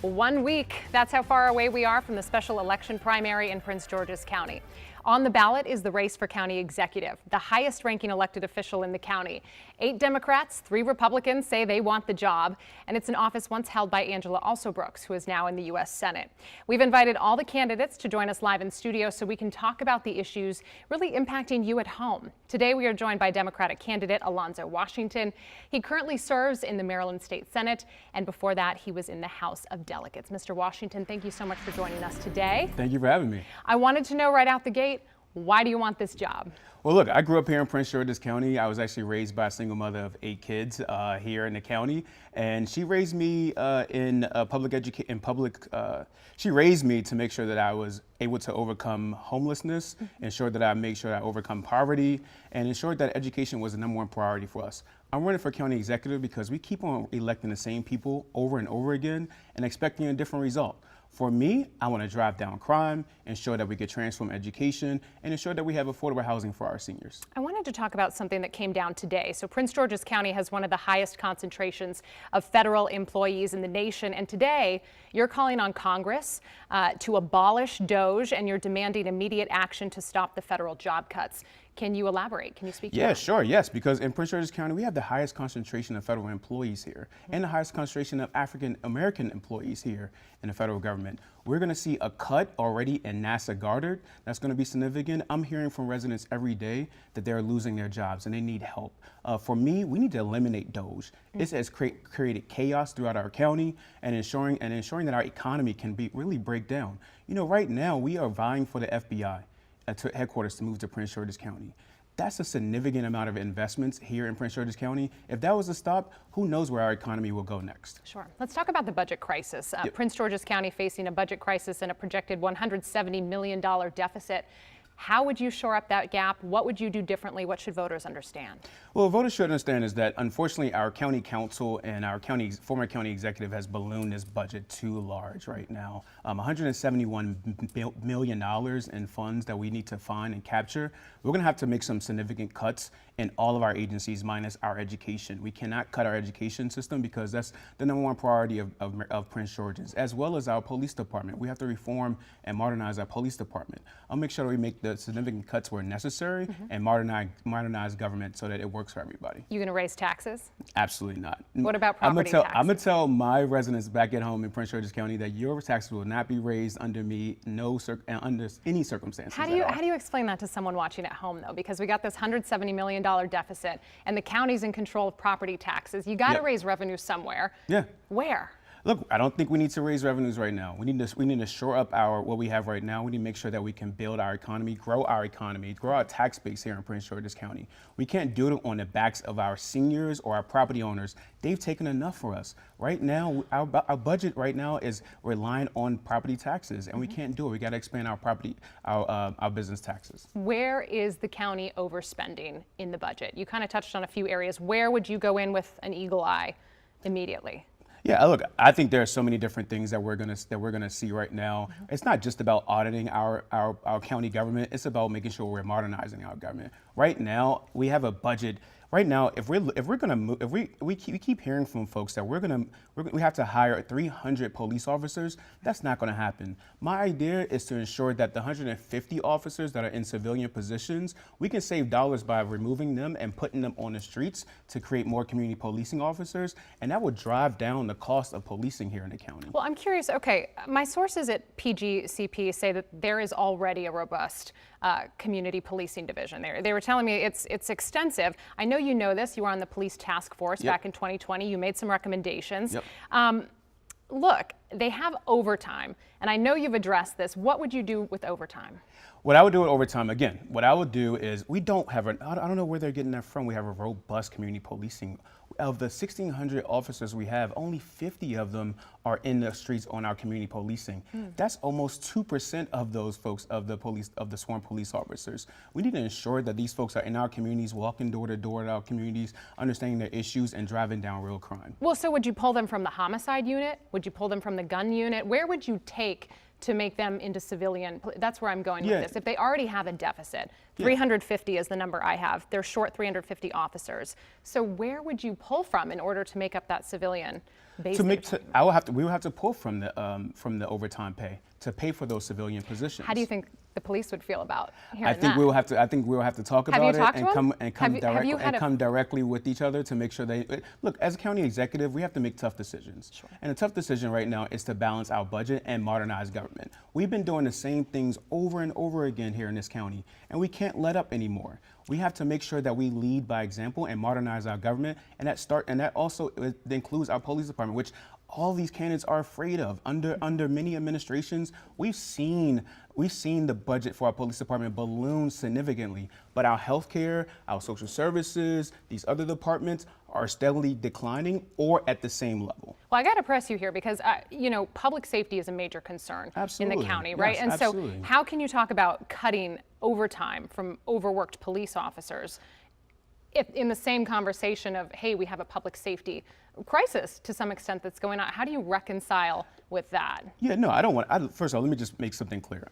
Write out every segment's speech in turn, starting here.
1 week. That's how far away we are from the special election primary in Prince George's County. On the ballot is the race for county executive, the highest ranking elected official in the county. 8 Democrats, 3 Republicans say they want the job, and it's an office once held by Angela Alsobrooks, who is now in the U.S. Senate. We've invited all the candidates to join us live in studio so we can talk about the issues really impacting you at home. Today we are joined by Democratic candidate Alonzo Washington. He currently serves in the Maryland State Senate, and before that he was in the House of Delegates. Mr. Washington, thank you so much for joining us today. Thank you for having me. I wanted to know right out the gate, why do you want this job? Well, look, I grew up here in Prince George's County. I was actually raised by a single mother of 8 kids here in the county, and she raised me in public education. She raised me to make sure that I was able to overcome homelessness, ensure that I make sure that I overcome poverty, and ensure that education was the #1 priority for us. I'm running for county executive because we keep on electing the same people over and over again and expecting a different result. For me, I want to drive down crime, ensure that we get transform education, and ensure that we have affordable housing for our seniors. I wanted to talk about something that came down today. So Prince George's County has one of the highest concentrations of federal employees in the nation. And today you're calling on Congress to abolish DOGE, and you're demanding immediate action to stop the federal job cuts. Can you elaborate? Can you speak to that? Yeah, sure, yes, because in Prince George's County, we have the highest concentration of federal employees here and the highest concentration of African American employees here in the federal government. We're going to see a cut already in NASA Goddard. That's going to be significant. I'm hearing from residents every day that they're losing their jobs and they need help. For me, we need to eliminate DOGE. This has created chaos throughout our county and ensuring that our economy can really break down. You know, right now we are vying for the FBI headquarters to move to Prince George's County. That's a significant amount of investments here in Prince George's County. If that was to stop, who knows where our economy will go next? Sure. Let's talk about the budget crisis. Prince George's County facing a budget crisis and a projected $170 million deficit. How would you shore up that gap? What would you do differently? What should voters understand? Well, voters should understand is that unfortunately our county council and our former county executive has ballooned this budget too large right now. $171 million in funds that we need to find and capture. We're going to have to make some significant cuts in all of our agencies minus our education. We cannot cut our education system because that's the #1 priority of Prince George's, as well as our police department. We have to reform and modernize our police department. I'll make sure that we make the significant cuts where necessary and modernize government so that it works for everybody. You going to raise taxes? Absolutely not. What about property taxes? I'm going to tell my residents back at home in Prince George's County that your taxes will not be raised under me, under any circumstances. How do you explain that to someone watching at home, though? Because we got this $170 million deficit and the county's in control of property taxes. You got to raise revenue somewhere. Yeah. Where? Look, I don't think we need to raise revenues right now. We need to shore up what we have right now. We need to make sure that we can build our economy, grow our tax base here in Prince George's County. We can't do it on the backs of our seniors or our property owners. They've taken enough for us. Right now, our budget right now is relying on property taxes, and we can't do it. We got to expand our business taxes. Where is the county overspending in the budget? You kind of touched on a few areas. Where would you go in with an eagle eye immediately? Yeah, look, I think there are so many different things that we're gonna see right now. It's not just about auditing our county government. It's about making sure we're modernizing our government. Right now, we have a budget. Right now, if we're gonna move, we keep hearing from folks that we have to hire 300 police officers. That's not gonna happen. My idea is to ensure that the 150 officers that are in civilian positions, we can save dollars by removing them and putting them on the streets to create more community policing officers, and that would drive down the cost of policing here in the county. Well, I'm curious. Okay, my sources at PGCP say that there is already a robust community policing division. They were telling me it's extensive. I know you know this. You were on the police task force back in 2020. You made some recommendations. Look, they have overtime, and I know you've addressed this. What would you do with overtime? What I would do with overtime, again, what I would do is I don't know where they're getting that from. We have a robust community policing. Of the 1,600 officers we have, only 50 of them are in the streets on our community policing. That's almost 2% of those folks, of the sworn police officers. We need to ensure that these folks are in our communities, walking door to door in our communities, understanding their issues and driving down real crime. Well, so would you pull them from the homicide unit? Would you pull them from the gun unit? Where would you take to make them into civilian? That's where I'm going with this. If they already have a deficit, 350 is the number I have. They're short 350 officers. So where would you pull from in order to make up that civilian base To that make, you're to, talking I will have to, we will have to pull from the overtime pay to pay for those civilian positions. How do you think the police would feel about hearing I think that? we will have to. I think we will have to talk Have you about it talked and to come them? and come Have you had a- come directly with each other to make sure they look. As a county executive, we have to make tough decisions. Sure. And a tough decision right now is to balance our budget and modernize government. We've been doing the same things over and over again here in this county, and we can't let up anymore. We have to make sure that we lead by example and modernize our government, and that also includes our police department, which all these candidates are afraid of. Under many administrations, we've seen the budget for our police department balloon significantly, but our healthcare, our social services, these other departments are steadily declining or at the same level. Well, I got to press you here because, public safety is a major concern in the county, right? Yes, and absolutely. so how can you talk about cutting overtime from overworked police officers if in the same conversation of, hey, we have a public safety crisis to some extent that's going on? How do you reconcile with that? Yeah, no, I don't want. First of all, let me just make something clear.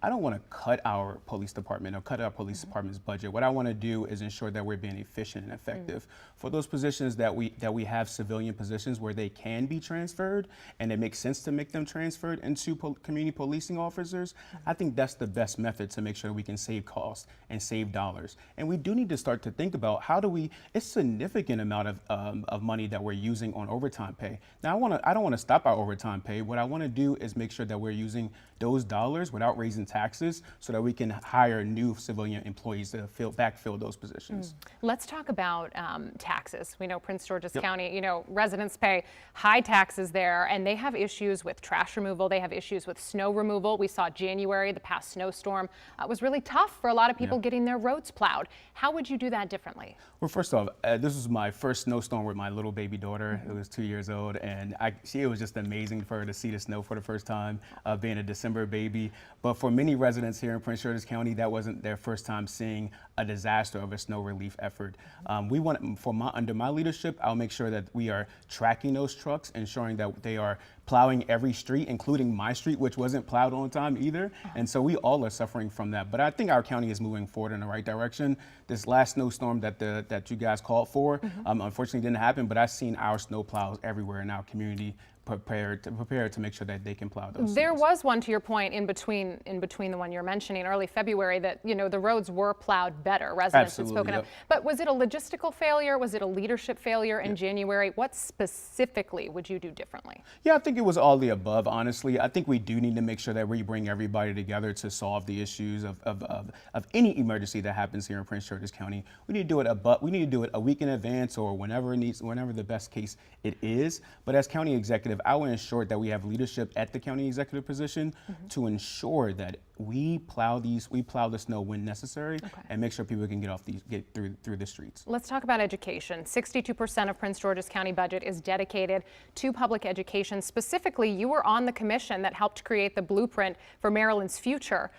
I don't want to cut our police department or cut our police department's budget. What I want to do is ensure that we're being efficient and effective. For those positions that we have civilian positions where they can be transferred and it makes sense to make them transferred into community policing officers, I think that's the best method to make sure we can save costs and save dollars. And we do need to start to think about it's a significant amount of money that we're using on overtime pay. Now, I don't want to stop our overtime pay. What I want to do is make sure that we're using those dollars without raising taxes so that we can hire new civilian employees to backfill those positions. Let's talk about taxes. We know Prince George's County, residents pay high taxes there, and they have issues with trash removal. They have issues with snow removal. We saw January, the past snowstorm, was really tough for a lot of people getting their roads plowed. How would you do that differently? Well, first off, this was my first snowstorm with my little baby daughter, who was 2 years old, and it was just amazing for her to see the snow for the first time, being a December baby. But for many residents here in Prince George's County, that wasn't their first time seeing a disaster of a snow relief effort. Under my leadership, I'll make sure that we are tracking those trucks, ensuring that they are plowing every street, including my street, which wasn't plowed on time either. And so we all are suffering from that. But I think our county is moving forward in the right direction. This last snowstorm that you guys called for, unfortunately didn't happen, but I've seen our snow plows everywhere in our community prepared to make sure that they can plow those. There was one, to your point, in between the one you're mentioning, early February, that the roads were plowed better. Residents had spoken up. But was it a logistical failure? Was it a leadership failure in January? What specifically would you do differently? Yeah, I think it was all the above, honestly. I think we do need to make sure that we bring everybody together to solve the issues of any emergency that happens here in Prince George's County. We need to do it a week in advance or whenever the best case it is. But as county executive, I will ensure that we have leadership at the county executive position to ensure that we plow the snow when necessary and make sure people can get through the streets. Let's talk about education. 62% of Prince George's County budget is dedicated to public education. Specifically, you were on the commission that helped create the blueprint for Maryland's future.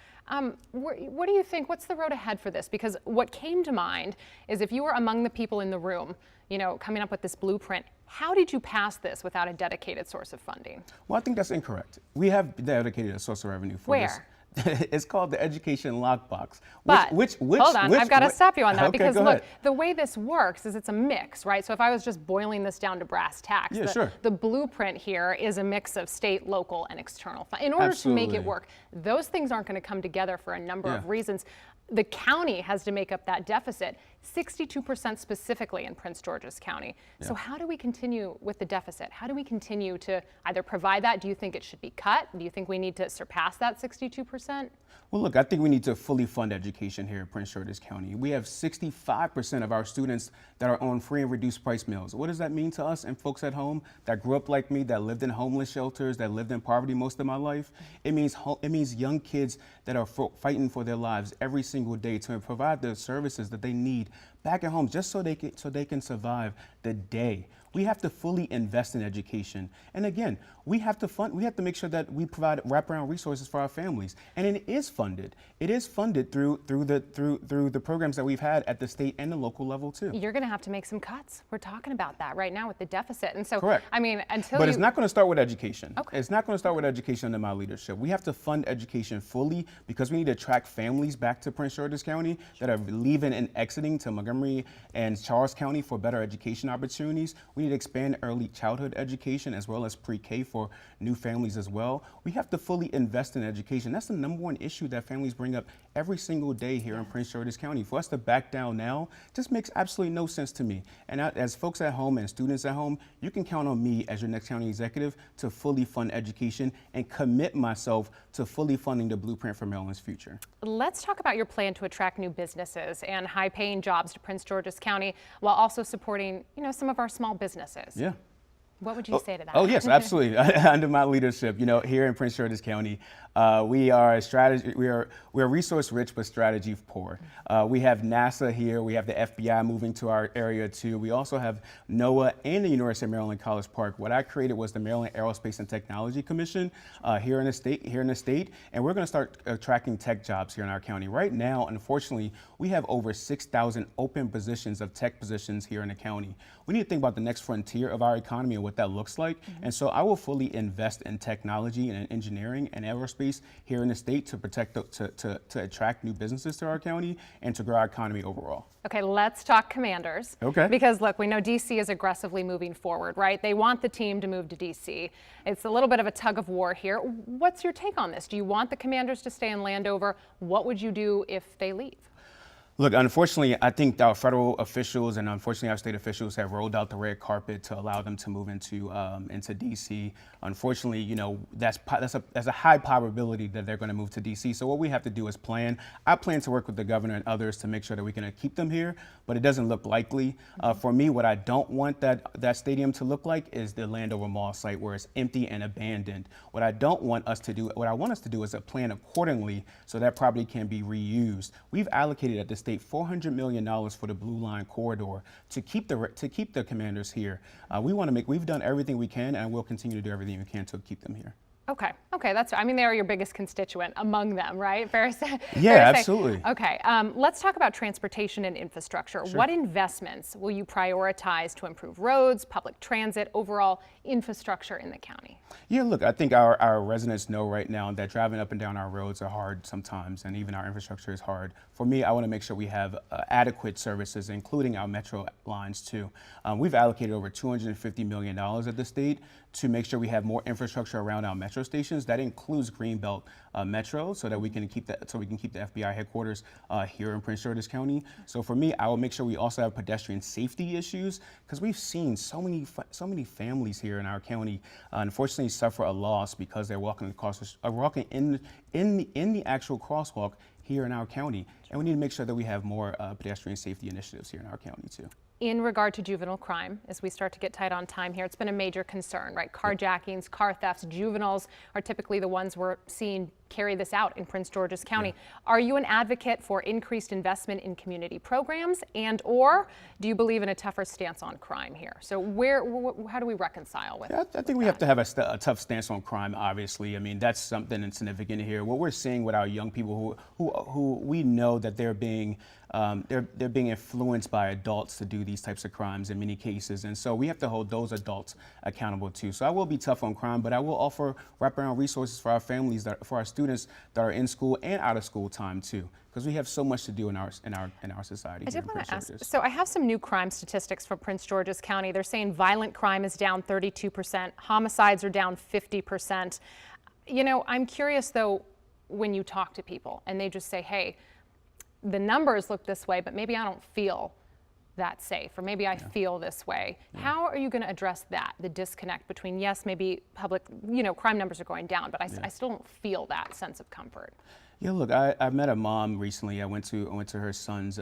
What do you think? What's the road ahead for this? Because what came to mind is if you were among the people in the room, coming up with this blueprint, how did you pass this without a dedicated source of funding? Well, I think that's incorrect. We have dedicated a source of revenue for this. It's called the Education Lockbox. Hold on, I've got to stop you on that because look, ahead. the way this works is it's a mix, right? So if I was just boiling this down to brass tacks, the blueprint here is a mix of state, local, and external funds. In order to make it work, those things aren't going to come together for a number of reasons. The county has to make up that deficit, 62% specifically in Prince George's County. So how do we continue with the deficit? How do we continue to either provide that? Do you think it should be cut? Do you think we need to surpass that 62%? Well, look, I think we need to fully fund education here in Prince George's County. We have 65% of our students that are on free and reduced price meals. What does that mean to us and folks at home that grew up like me, that lived in homeless shelters, that lived in poverty most of my life? It means young kids that are fighting for their lives every single day to provide the services that they need back at home just so they can survive the day. We have to fully invest in education. And again, we have to make sure that we provide wraparound resources for our families. And it is funded. It is funded through the programs that we've had at the state and the local level too. You're going to have to make some cuts. We're talking about that right now with the deficit. And so, correct. I mean, But it's not going to start with education. Okay. It's not going to start with education under my leadership. We have to fund education fully because we need to attract families back to Prince George's County that are leaving and exiting to Montgomery and Charles County for better education opportunities. We need to expand early childhood education as well as pre-K for new families as well. We have to fully invest in education. That's the #1 issue that families bring up every single day here in Prince George's County. For us to back down now just makes absolutely no sense to me. And as folks at home and students at home, you can count on me as your next county executive to fully fund education and commit myself to fully funding the blueprint for Maryland's future. Let's talk about your plan to attract new businesses and high-paying jobs to Prince George's County while also supporting, some of our small businesses. Yeah. What would you say to that? Oh, yes, absolutely. Under my leadership, here in Prince George's County, we are resource rich but strategy poor. We have NASA here. We have the FBI moving to our area too. We also have NOAA and the University of Maryland College Park. What I created was the Maryland Aerospace and Technology Commission here in the state, and we're going to start attracting tech jobs here in our county. Right now, unfortunately, we have over 6,000 open positions of tech positions here in the county. We need to think about the next frontier of our economy and what that looks like. And so I will fully invest in technology and in engineering and aerospace here in the state to protect, to attract new businesses to our county and to grow our economy overall. Okay, let's talk Commanders. Okay. Because look, we know DC is aggressively moving forward, right? They want the team to move to DC. It's a little bit of a tug of war here. What's your take on this? Do you want the Commanders to stay in Landover? What would you do if they leave? Look, unfortunately, I think our federal officials and unfortunately our state officials have rolled out the red carpet to allow them to move into DC. Unfortunately, that's a high probability that they're going to move to DC. So what we have to do is plan. I plan to work with the governor and others to make sure that we can keep them here, but it doesn't look likely. For me, what I don't want that stadium to look like is the Landover Mall site where it's empty and abandoned. What I want us to do is a plan accordingly so that property can be reused. We've allocated at this state $400 million for the Blue Line corridor to keep the Commanders here. We've done everything we can, and we'll continue to do everything we can to keep them here. Okay, they are your biggest constituent among them, right? Fair to Yeah, say. absolutely. Okay, let's talk about transportation and infrastructure. Sure. What investments will you prioritize to improve roads, public transit, overall infrastructure in the county? Yeah, look, I think our residents know right now that driving up and down our roads are hard sometimes, and even our infrastructure is hard. For me, I want to make sure we have adequate services, including our metro lines too. We've allocated over $250 million at the state to make sure we have more infrastructure around our metro stations. That includes Greenbelt Metro, so that we can keep the FBI headquarters here in Prince George's County. So for me, I will make sure we also have pedestrian safety issues, because we've seen so many families here in our county unfortunately suffer a loss because they're walking in the actual crosswalk here in our county, and we need to make sure that we have more pedestrian safety initiatives here in our county too. In regard to juvenile crime, as we start to get tight on time here, it's been a major concern, right? Carjackings, car thefts, juveniles are typically the ones we're seeing carry this out in Prince George's County. Yeah. Are you an advocate for increased investment in community programs, or do you believe in a tougher stance on crime here? So how do we reconcile with that? I think we have to have a tough stance on crime, obviously. I mean, that's something that's significant here. What we're seeing with our young people who we know that they're being influenced by adults to do these types of crimes in many cases, and so we have to hold those adults accountable too. So I will be tough on crime, but I will offer wraparound resources for our families, for our students that are in school and out of school time too, because we have so much to do in our society. I did want to ask, so I have some new crime statistics from Prince George's County. They're saying violent crime is down 32%, homicides are down 50%. I'm curious though, when you talk to people and they just say, hey, the numbers look this way, but maybe I don't feel that safe, or maybe I feel this way. Yeah. How are you going to address that, the disconnect between, yes, maybe public, crime numbers are going down, but I still don't feel that sense of comfort? Yeah, look, I met a mom recently. I went to her son's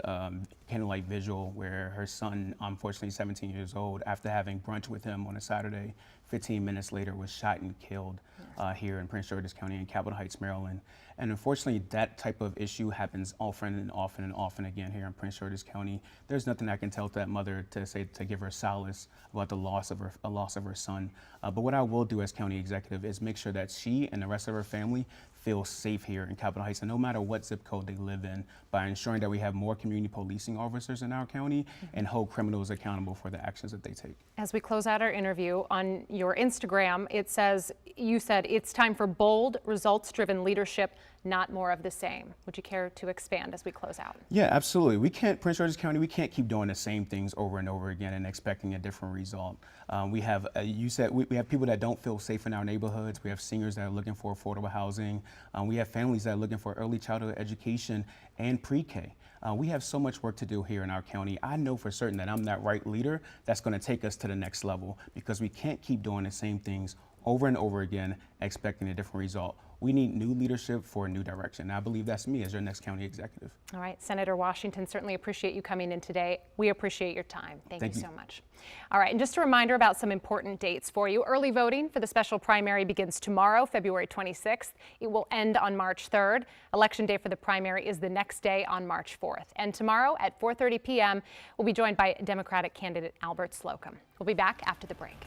candlelight vigil, where her son, unfortunately 17 years old, after having brunch with him on a Saturday, 15 minutes later was shot and killed here in Prince George's County in Capitol Heights, Maryland. And unfortunately, that type of issue happens often and often and often again here in Prince George's County. There's nothing I can tell that mother to give her solace about the loss of her son. But what I will do as county executive is make sure that she and the rest of her family feel safe here in Capitol Heights, and no matter what zip code they live in, by ensuring that we have more community policing officers in our county and hold criminals accountable for the actions that they take. As we close out our interview, on your your Instagram, you said it's time for bold, results-driven leadership, not more of the same. Would you care to expand as we close out? Yeah, absolutely. Prince George's County, we can't keep doing the same things over and over again and expecting a different result. We have, you said, we have people that don't feel safe in our neighborhoods. We have seniors that are looking for affordable housing. We have families that are looking for early childhood education and pre-K. We have so much work to do here in our county. I know for certain that I'm that right leader that's going to take us to the next level, because we can't keep doing the same things over and over again, expecting a different result. We need new leadership for a new direction. I believe that's me as your next county executive. All right, Senator Washington, certainly appreciate you coming in today. We appreciate your time. Thank you so much. All right, and just a reminder about some important dates for you. Early voting for the special primary begins tomorrow, February 26th. It will end on March 3rd. Election day for the primary is the next day on March 4th. And tomorrow at 4:30 p.m., we'll be joined by Democratic candidate Albert Slocum. We'll be back after the break.